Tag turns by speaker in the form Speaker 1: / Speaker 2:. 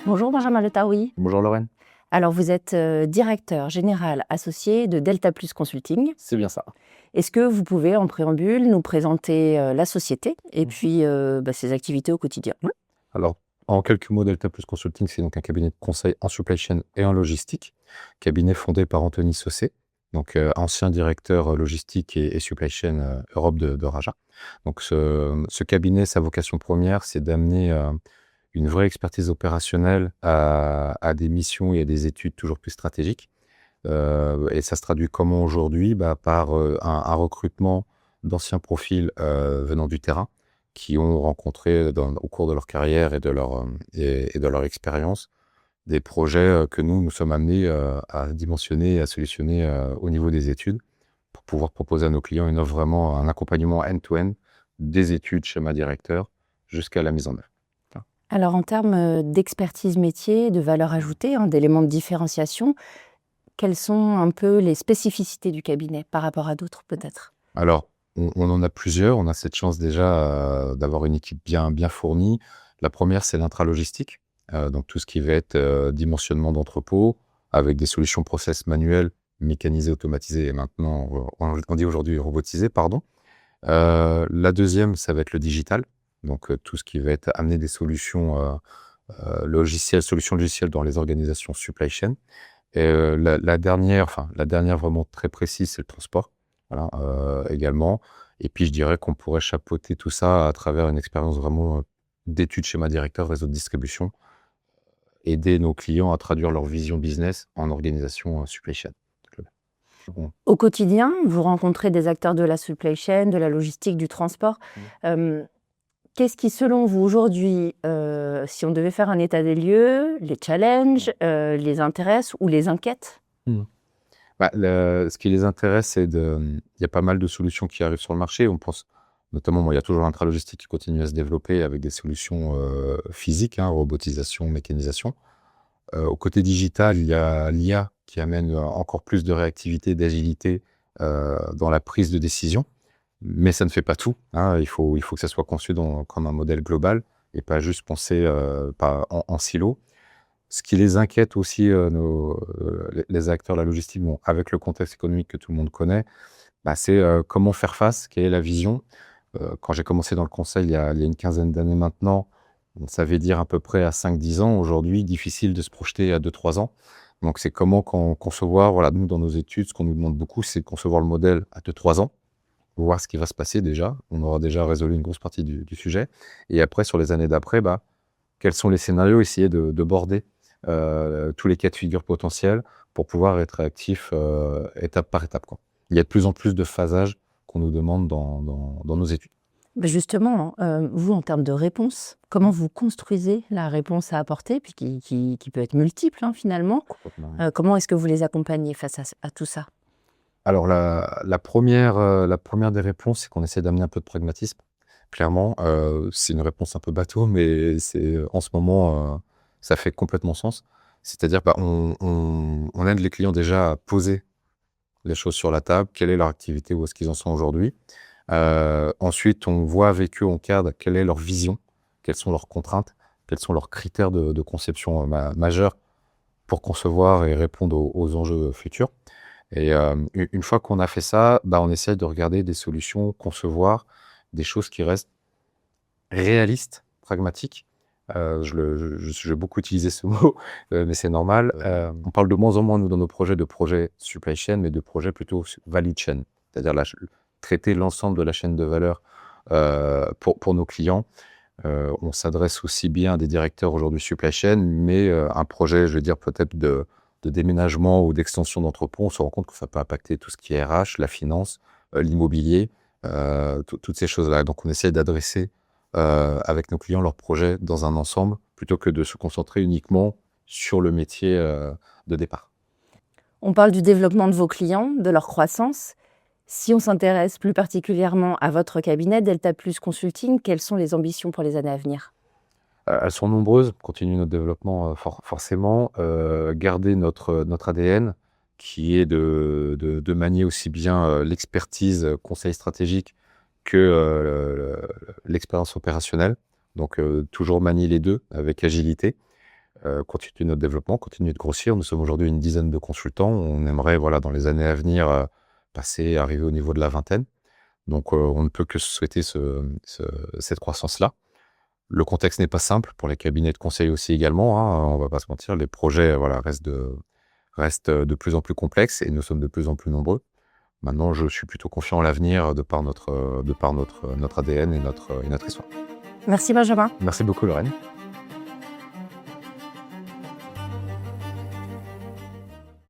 Speaker 1: Bonjour Benjamin Letaoui.
Speaker 2: Bonjour Lorraine.
Speaker 1: Alors vous êtes directeur général associé de Delta Plus Consulting.
Speaker 2: C'est bien ça.
Speaker 1: Est-ce que vous pouvez en préambule nous présenter la société et puis ses activités au quotidien?
Speaker 2: Alors, en quelques mots, Delta Plus Consulting, c'est donc un cabinet de conseil en supply chain et en logistique. Cabinet fondé par Anthony Saucé, donc ancien directeur logistique et supply chain Europe de Raja. Donc ce cabinet, sa vocation première, c'est d'amener une vraie expertise opérationnelle à des missions et à des études toujours plus stratégiques. Et ça se traduit comment aujourd'hui? Par un recrutement d'anciens profils venant du terrain, qui ont rencontré au cours de leur carrière et de leur expérience des projets que nous sommes amenés à dimensionner et à solutionner au niveau des études pour pouvoir proposer à nos clients une offre vraiment, un accompagnement end-to-end des études, schéma directeur, jusqu'à la mise en œuvre.
Speaker 1: Alors en termes d'expertise métier, de valeur ajoutée, d'éléments de différenciation, quelles sont un peu les spécificités du cabinet par rapport à d'autres peut-être?
Speaker 2: Alors, on en a plusieurs. On a cette chance déjà d'avoir une équipe bien fournie. La première, c'est l'intralogistique. Donc tout ce qui va être dimensionnement d'entrepôt avec des solutions process manuelles, mécanisées, automatisées et maintenant, on dit aujourd'hui robotisées, pardon. La deuxième, ça va être le digital. Donc tout ce qui va être amener des solutions solutions logicielles dans les organisations supply chain. Et la dernière vraiment très précise, c'est le transport, voilà, également. Et puis je dirais qu'on pourrait chapeauter tout ça à travers une expérience vraiment d'études schéma directeur, réseau de distribution, aider nos clients à traduire leur vision business en organisation supply chain. Bon.
Speaker 1: Au quotidien, vous rencontrez des acteurs de la supply chain, de la logistique, du transport. Qu'est-ce qui, selon vous, aujourd'hui, si on devait faire un état des lieux, les challenges, les intéresse ou les inquiète?
Speaker 2: Ce qui les intéresse, il y a pas mal de solutions qui arrivent sur le marché. On pense notamment, il y a toujours l'intralogistique qui continue à se développer avec des solutions physiques, robotisation, mécanisation. Au côté digital, il y a l'IA qui amène encore plus de réactivité, d'agilité dans la prise de décision. Mais ça ne fait pas tout, il faut que ça soit conçu comme un modèle global et pas juste pensé en silo. Ce qui les inquiète aussi, les acteurs de la logistique, bon, avec le contexte économique que tout le monde connaît, c'est comment faire face, quelle est la vision. Quand j'ai commencé dans le conseil il y a une quinzaine d'années maintenant, on savait dire à peu près à 5-10 ans. Aujourd'hui, difficile de se projeter à 2-3 ans. Donc c'est comment concevoir, voilà, nous dans nos études, ce qu'on nous demande beaucoup, c'est de concevoir le modèle à 2-3 ans, voir ce qui va se passer déjà. On aura déjà résolu une grosse partie du sujet. Et après, sur les années d'après, quels sont les scénarios, essayer de border tous les cas de figure potentiels pour pouvoir être réactif étape par étape, quoi. Il y a de plus en plus de phasage qu'on nous demande dans nos études.
Speaker 1: Justement, vous, en termes de réponse, comment vous construisez la réponse à apporter, puis qui peut être multiple finalement? Comment est-ce que vous les accompagnez face à tout ça?
Speaker 2: Alors la première des réponses, c'est qu'on essaie d'amener un peu de pragmatisme. Clairement, c'est une réponse un peu bateau, mais en ce moment, ça fait complètement sens. C'est-à-dire, on aide les clients déjà à poser les choses sur la table. Quelle est leur activité? Où est-ce qu'ils en sont aujourd'hui? Ensuite, on voit avec eux, on cadre quelle est leur vision, quelles sont leurs contraintes, quels sont leurs critères de conception majeurs pour concevoir et répondre aux enjeux futurs. Et une fois qu'on a fait ça, on essaie de regarder des solutions, concevoir des choses qui restent réalistes, pragmatiques. Je vais beaucoup utiliser ce mot, mais c'est normal. On parle de moins en moins, nous, dans nos projets supply chain, mais de projets plutôt value chain, c'est-à-dire traiter l'ensemble de la chaîne de valeur pour nos clients. On s'adresse aussi bien à des directeurs aujourd'hui supply chain, mais un projet, je veux dire, peut-être de déménagement ou d'extension d'entrepôt, on se rend compte que ça peut impacter tout ce qui est RH, la finance, l'immobilier, toutes ces choses-là. Donc on essaie d'adresser avec nos clients leurs projets dans un ensemble, plutôt que de se concentrer uniquement sur le métier de départ.
Speaker 1: On parle du développement de vos clients, de leur croissance. Si on s'intéresse plus particulièrement à votre cabinet, Delta Plus Consulting, quelles sont les ambitions pour les années à venir?
Speaker 2: Elles sont nombreuses, continuer notre développement forcément, garder notre ADN qui est de manier aussi bien l'expertise conseil stratégique que l'expérience opérationnelle. Donc toujours manier les deux avec agilité. continuer notre développement, continuer de grossir. Nous sommes aujourd'hui une dizaine de consultants. On aimerait, voilà, dans les années à venir, arriver au niveau de la vingtaine. Donc, on ne peut que souhaiter cette croissance-là. Le contexte n'est pas simple pour les cabinets de conseil aussi également, hein, on va pas se mentir. Les projets, voilà, restent de plus en plus complexes et nous sommes de plus en plus nombreux. Maintenant, je suis plutôt confiant en l'avenir de par notre ADN et notre histoire.
Speaker 1: Merci Benjamin.
Speaker 2: Merci beaucoup, Lorraine.